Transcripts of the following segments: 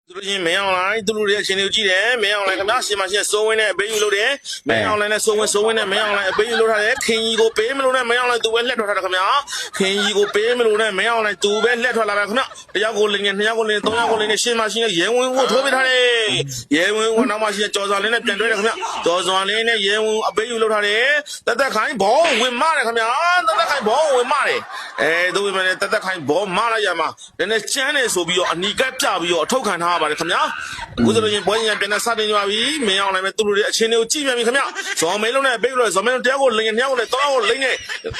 သူတို့ချင်းမင်းအောင်လိုက်သူတို့ရဲ့အချင်းတွေကြည့်တယ်မင်းအောင်လိုက်ခင်ဗျာရှင်မရှင်စိုးဝင်းနဲ့အပေးယူလို့တယ်မင်းအောင်လိုက်နဲ့စိုးဝင်းနဲ့မင်းအောင်လိုက်အပေးယူလို့ထားတယ်ခင်ကြီးကိုပေးမလို့နဲ့မင်းအောင်လိုက်သူပဲလှက်ထွက်ထားတယ်ခင်ဗျာခင်ကြီးကိုပေးမလို့နဲ့မင်းအောင်လိုက်သူပဲလှက်ထွက်လာတယ်ခင်ဗျာတယောက်ကိုလင်းနဲ့နှစ်ယောက်ကိုလင်းသုံးယောက်ကိုလင်းနဲ့ရှင်မရှင်ရဲ့ရဲဝင်ကိုထိုးပေးထားတယ်ရဲဝင်ကနောက်မှရှင်ကြော်စွာလင်းနဲ့ပြန်တွဲတယ်ခင်ဗျာကြော်စွာလင်းနဲ့ရဲဝင်အပေးယူလို့ထားတယ်တက်ခိုင်းဘောဝင်မတယ်ခင်ဗျာတက်ခိုင်းဘောဝင်မတယ်သူ့ဝင်မတယ်တက်ခိုင်းဘောမလိုက်ရမှာနည်းနည်းချမ်းနေဆိုပြီးတော့အနီကပ်ပြပြီးတော့အထောက်ခံထားရပါတယ်ခင်ဗျာအခုဆိုရင်ပွဲရင်ပြန်နေစတင်ကြပါပြီမင်းအောင်လည်းသူတို့ရဲ့အချင်းတွေကိုကြည့်ပြန်ပြီခင်ဗျဇော်မင်းလုံးနဲ့ပေးလို့ဇော်မင်းလုံးတယောက်ကိုလင်းနှစ်ယောက်ကိုလည်းတောင်းကိုလိမ့်နေ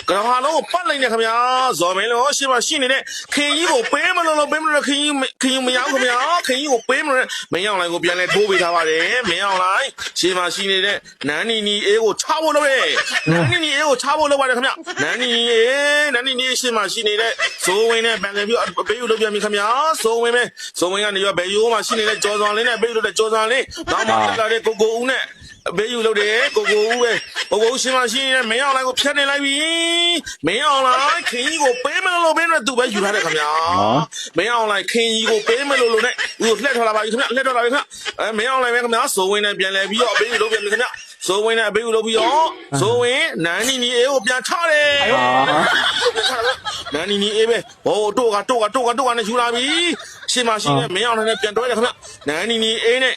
ကရဟာလုံးကိုပတ်လိုက်နေခင်ဗျာဇော်မင်းလုံးရှေ့မှာရှိနေတဲ့ခင်ကြီးကိုပေးမလို့ပေးမလို့ခင်ကြီးမရောက်ခင်ဗျာခင်ကြီးကိုပေးမလို့မင်းအောင်လည်းကိုပြန်လဲထိုးပေးထားပါတယ်မင်းအောင်လည်းရှေ့မှာရှိနေတဲ့နန်းနီအေးကိုချဖို့လုပ်တယ်နန်းနီအေးကိုချဖို့လုပ်ပါတယ်ခင်ဗျနန်းနီအေးရှေ့မှာရှိနေတဲ့ဇိုးဝင်းနဲ့ပန်တယ်ပြီးအပေးလို့ပြန်ပြီခင်ဗျာဇိုးဝင်းကနေရောဘယ်ယိုးမှာရှိနေတဲ့ကြော်စွာလေးနဲ့ပေးလို့တဲ့ကြော်စွာလေးနောက်မှတက်လာတဲ့ကိုဦးနဲ့ဘေးယူလို့တယ်ကိုဦးပဲကိုဦးရှင်မရှိနဲ့မင်းအောင်လိုက်ကိုဖျက်နေလိုက်ပြီမင်းအောင်လိုက်ခင်ကြီးကိုပေးမလို့ပေးနေသူပဲယူထားတယ်ခင်ဗျာမင်းအောင်လိုက်ခင်ကြီးကိုပေးမလို့နဲ့သူလှက်ထွက်လာပါပြီခင်ဗျလှက်ထွက်လာပြီခင်ဗျမင်းအောင်လိုက်ပဲခင်ဗျာစိုးဝင်းနဲ့ပြန်လဲပြီးတော့ဘေးယူလို့ပြန်ပြီခင်ဗျစိုးဝင်းနဲ့ဘေးယူလို့ပြီးတော့စိုးဝင်းနန်းနီအေးကိုပြန်ချတယ်နန်းနီအေးပဲဟိုတို့ကနဲ့ယူလာပြီရှင်မရှိနဲ့မင်းအောင်နဲ့ပြန်တွဲတယ်ခင်ဗျနန်းနီအေးနဲ့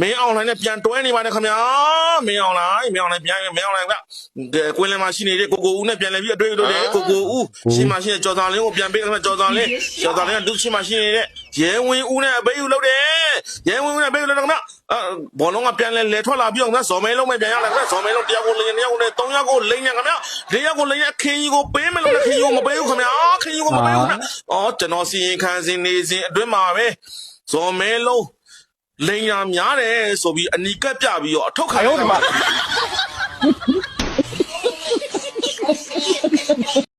မင်းအောင်လိုင်းနဲ့ပြန်တွဲနေပါတယ်ခင်ဗျာမင်းအောင်လိုင်းပြန်မင်းအောင်လိုင်းကကွင်းလယ်မှာရှိနေတဲ့ကိုဦးနဲ့ပြန်လဲပြီးအတွေ့အကြုံတွေကိုဦးရှင်းမရှိတဲ့ကြော်ဆောင်လင်းကိုပြန်ပေးခင်ဗျာကြော်ဆောင်လင်းကဒုရှင်းမရှိနေတဲ့ရဲဝင်ဦးနဲ့အပေးယူလုပ်တယ်ရဲဝင်ဦးနဲ့ပေးယူလုပ်တယ်ခင်ဗျာဘောလုံးကပြန်လဲထွက်လာပြီးအောင်ဇော်မဲလုံးပဲပြန်ရလာခင်ဗျာဇော်မဲလုံးတယောက်ကိုလင်းနှစ်ယောက်ကိုနဲ့သုံးယောက်ကိုလိမ့်နေခင်ဗျာလေးယောက်ကိုလိမ့်ရခင်ကြီးကိုပေးမလို့ခင်ကြီးကိုမပေးဘူးခင်ဗျာခင်ကြီးကိုမပေးဘူးခင်ဗျာကျွန်တော်စီရင်ခံစင်နေစဉ်အတွင်းမှာပဲဇော်မဲလုံးလိန်ရများတယ်ဆိုပြီးအနီကပ်ပြပြီးတော့အထောက်ခံရမှာ